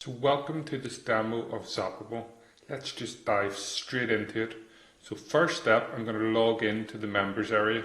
So welcome to this demo of Zapable. Let's just dive straight into it. So first step, I'm going to log into the members area.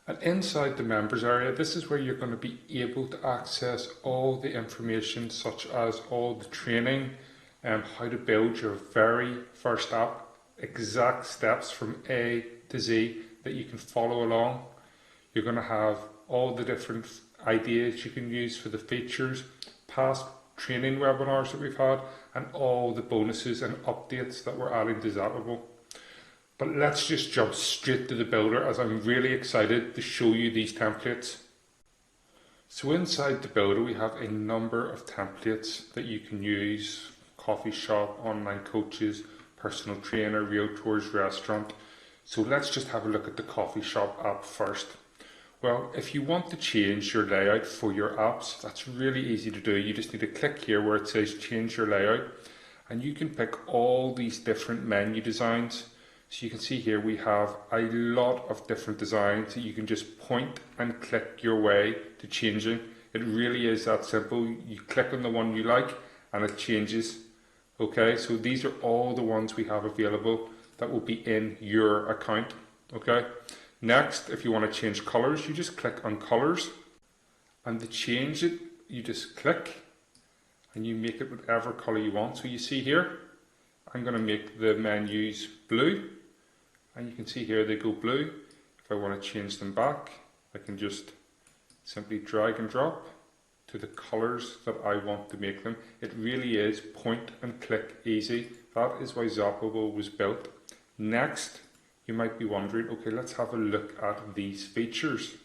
And inside the members area, this is where you're going to be able to access all the information such as all the training and how to build your very first app, exact steps from A to Z that you can follow along. You're going to have all the different ideas you can use for the features, past training webinars that we've had, and all the bonuses and updates that we're adding to Zapable. But let's just jump straight to the builder, as I'm really excited to show you these templates. So inside the builder we have a number of templates that you can use: coffee shop, online coaches, personal trainer, realtors, restaurant. So let's just have a look at the coffee shop app first. Well, if you want to change your layout for your apps, that's really easy to do. You just need to click here where it says change your layout, and you can pick all these different menu designs. So you can see here we have a lot of different designs that you can just point and click your way to changing. It really is that simple. You click on the one you like and it changes. Okay, so these are all the ones we have available that will be in your account. Okay. Next, if you want to change colors, you just click on colors, and to change it, you just click and you make it whatever color you want. So you see here, I'm going to make the menus blue, and you can see here they go blue. If I want to change them back, I can just simply drag and drop to the colors that I want to make them. It really is point and click easy. That is why Zapable was built. Next, you might be wondering, okay, let's have a look at these features.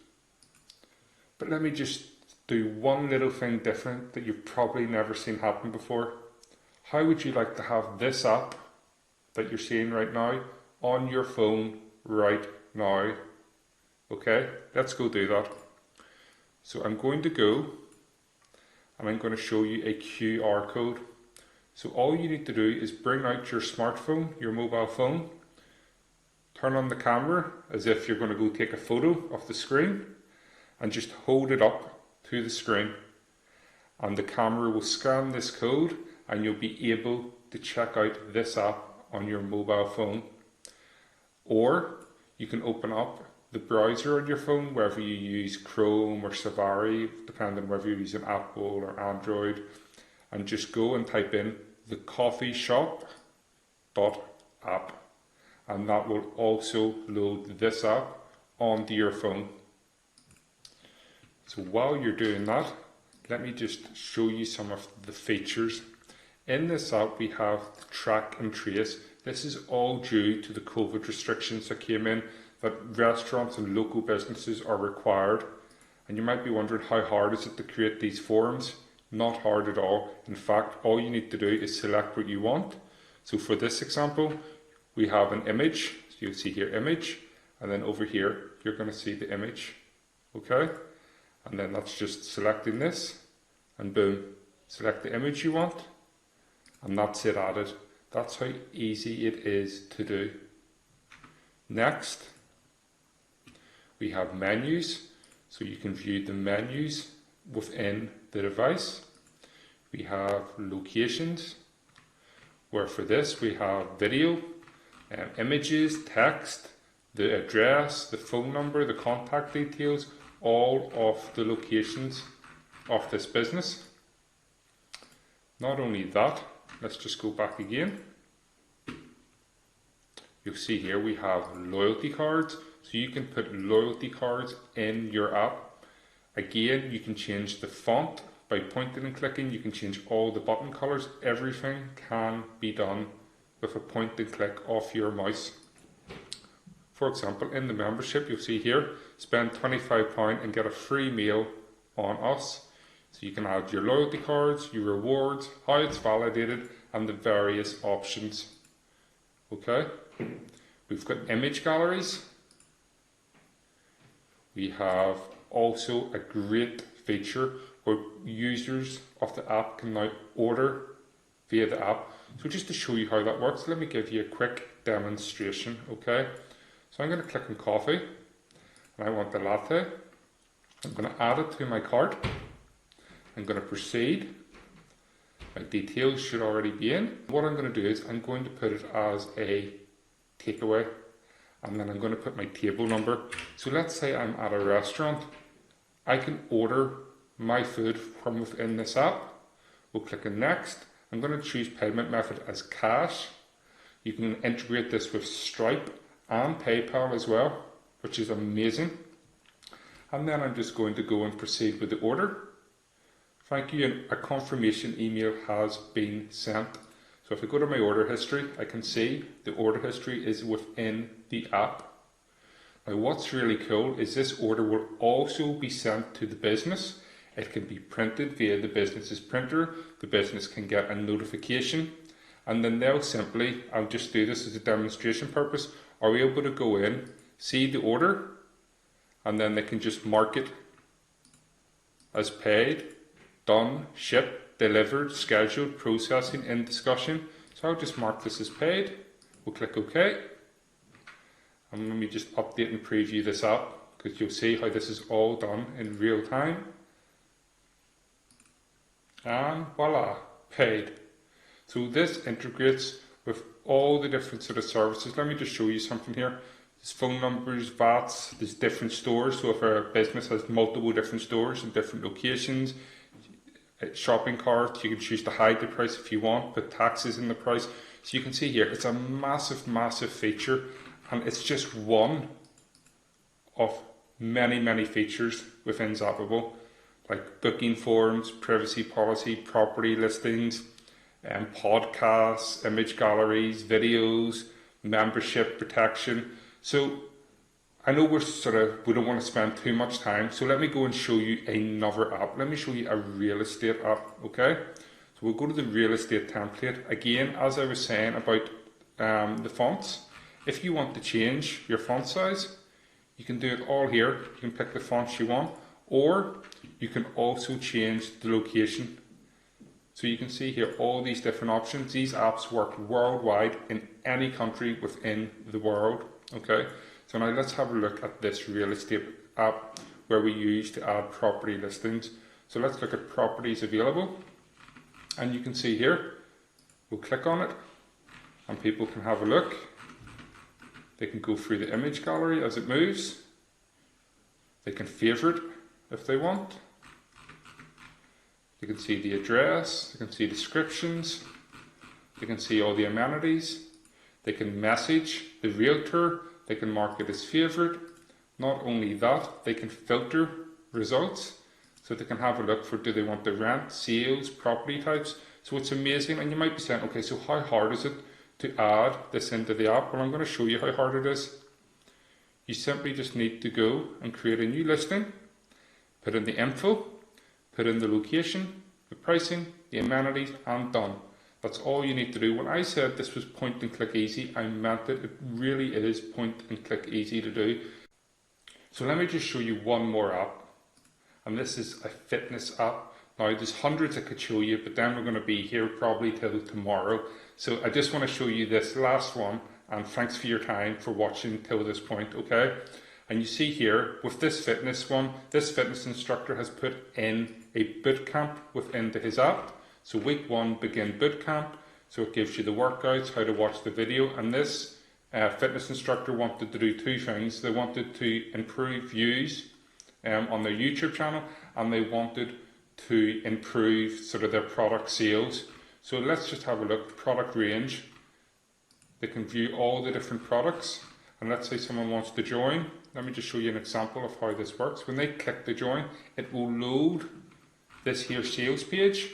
But let me just do one little thing different that you've probably never seen happen before. How would you like to have this app that you're seeing right now on your phone right now? Okay, let's go do that. So I'm going to go and I'm going to show you a QR code. So all you need to do is bring out your smartphone, your mobile phone, turn on the camera as if you're going to go take a photo of the screen, and just hold it up to the screen, and the camera will scan this code and you'll be able to check out this app on your mobile phone. Or you can open up the browser on your phone, whether you use Chrome or Safari, depending on whether you're using Apple or Android, and just go and type in the coffeeshop.app. And that will also load this app onto your phone. So while you're doing that, let me just show you some of the features. In this app we have the track and trace. This is all due to the COVID restrictions that came in, that restaurants and local businesses are required. And you might be wondering, how hard is it to create these forms? Not hard at all. In fact, all you need to do is select what you want. So for this example, we have an image. So you'll see here image, and then over here you're going to see the image. Okay, and then that's just selecting this, and boom, select the image you want, and that's it added. That's how easy it is to do. Next, we have menus, so you can view the menus within the device. We have locations, where for this we have video, images, text, the address, the phone number, the contact details, all of the locations of this business. Not only that, let's just go back again. You'll see here we have loyalty cards, so you can put loyalty cards in your app. Again, you can change the font by pointing and clicking. You can change all the button colors. Everything can be done with a point and click of your mouse. For example, in the membership, you'll see here, spend £25 and get a free meal on us. So you can add your loyalty cards, your rewards, how it's validated, and the various options. Okay, we've got image galleries. We have also a great feature where users of the app can now order via the app. So just to show you how that works, let me give you a quick demonstration. Okay, so I'm going to click on coffee, and I want the latte. I'm going to add it to my cart. I'm going to proceed, My details should already be in. What I'm going to do is I'm going to put it as a takeaway, and then I'm going to put my table number. So let's say I'm at a restaurant. I can order my food from within this app. We'll click on next. I'm going to choose payment method as cash. You can integrate this with Stripe and PayPal as well, which is amazing. And then I'm just going to go and proceed with the order. Thank you, and a confirmation email has been sent. So if I go to my order history, I can see the order history is within the app. Now what's really cool is this order will also be sent to the business. It can be printed via the business's printer. The business can get a notification, and then they'll simply, I'll just do this as a demonstration purpose, are able to go in, see the order, and then they can just mark it as paid, done, shipped, delivered, scheduled, processing, in discussion. So I'll just mark this as paid. We'll click OK. And let me just update and preview this app, because you'll see how this is all done in real time. And voila, paid. So this integrates with all the different sort of services. Let me just show you something here. There's phone numbers, VATs, there's different stores. So if a business has multiple different stores in different locations, shopping carts, you can choose to hide the price if you want, put taxes in the price. So you can see here, it's a massive, massive feature, and it's just one of many, many features within Zapable, like booking forms, privacy policy, property listings, podcasts, image galleries, videos, membership protection. So I know we don't want to spend too much time, so let me go and show you another app. Let me show you a real estate app, okay? So we'll go to the real estate template. Again, as I was saying about the fonts, if you want to change your font size, you can do it all here. You can pick the fonts you want, or you can also change the location. So you can see here all these different options. These apps work worldwide in any country within the world, okay? So now let's have a look at this real estate app where we use to add property listings. So let's look at properties available, and you can see here, we'll click on it and people can have a look. They can go through the image gallery as it moves. They can favourite if they want. You can see the address, you can see descriptions, you can see all the amenities. They can message the realtor, they can mark it as favourite. Not only that, they can filter results, so they can have a look for, do they want the rent, sales, property types. So it's amazing, and you might be saying, okay, so how hard is it to add this into the app? Well, I'm going to show you how hard it is. You simply just need to go and create a new listing, put in the info, put in the location, the pricing, the amenities, and done. That's all you need to do. When I said this was point and click easy, I meant it. It really is point and click easy to do. So let me just show you one more app. And this is a fitness app. Now there's hundreds I could show you, but then we're going to be here probably till tomorrow. So I just want to show you this last one, and thanks for your time for watching till this point, okay? And you see here, with this fitness one, this fitness instructor has put in a boot camp within his app. So week 1, begin boot camp. So it gives you the workouts, how to watch the video. And this fitness instructor wanted to do 2 things. They wanted to improve views on their YouTube channel, and they wanted to improve sort of their product sales. So let's just have a look. Product range. They can view all the different products. And let's say someone wants to join. Let me just show you an example of how this works. When they click to join, it will load this here sales page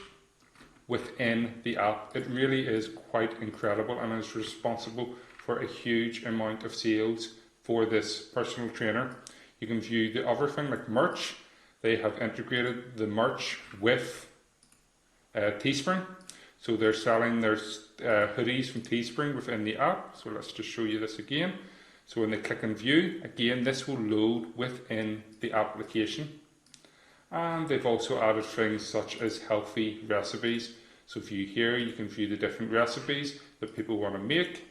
within the app. It really is quite incredible, and is responsible for a huge amount of sales for this personal trainer. You can view the other thing like merch. They have integrated the merch with Teespring. So they're selling their hoodies from Teespring within the app. So let's just show you this again. So when they click on view, again, this will load within the application. And they've also added things such as healthy recipes. So view here, you can view the different recipes that people want to make.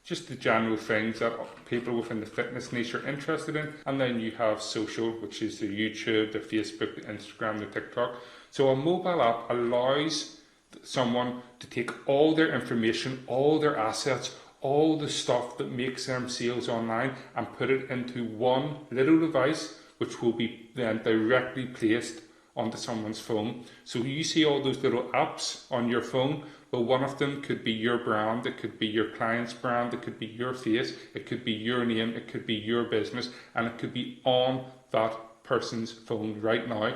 Just the general things that people within the fitness niche are interested in. And then you have social, which is the YouTube, the Facebook, the Instagram, the TikTok. So a mobile app allows someone to take all their information, all their assets, all the stuff that makes them sales online and put it into one little device, which will be then directly placed onto someone's phone. So you see all those little apps on your phone. Well, one of them could be your brand, it could be your client's brand, it could be your face, it could be your name, it could be your business, and it could be on that person's phone right now.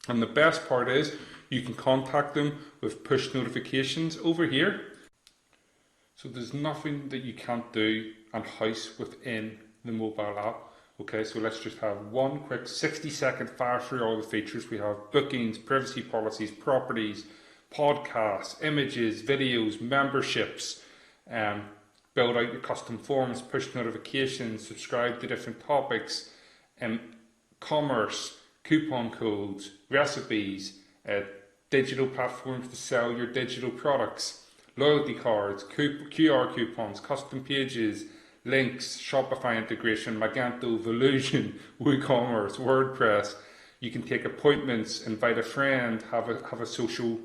And the best part is you can contact them with push notifications over here. So there's nothing that you can't do and house within the mobile app. Okay, so let's just have one quick 60-second fire through all the features. We have bookings, privacy policies, properties, podcasts, images, videos, memberships, build out your custom forms, push notifications, subscribe to different topics, commerce, coupon codes, recipes, digital platforms to sell your digital products, loyalty cards, QR coupons, custom pages, links, Shopify integration, Magento, Volusion, WooCommerce, WordPress. You can take appointments, invite a friend, have a social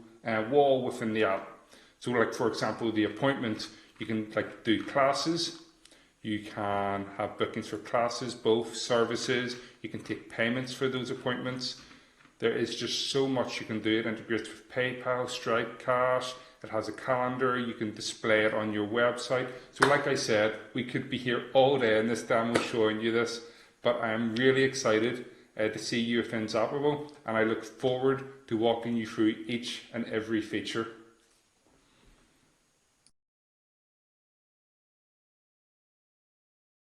wall within the app. So like for example, the appointment, you can like do classes, you can have bookings for classes, both services, you can take payments for those appointments. There is just so much you can do. It integrates with PayPal, Stripe, Cash. It has a calendar. You can display it on your website. So like I said, we could be here all day in this demo showing you this, but I am really excited to see you within Zapable, and I look forward to walking you through each and every feature.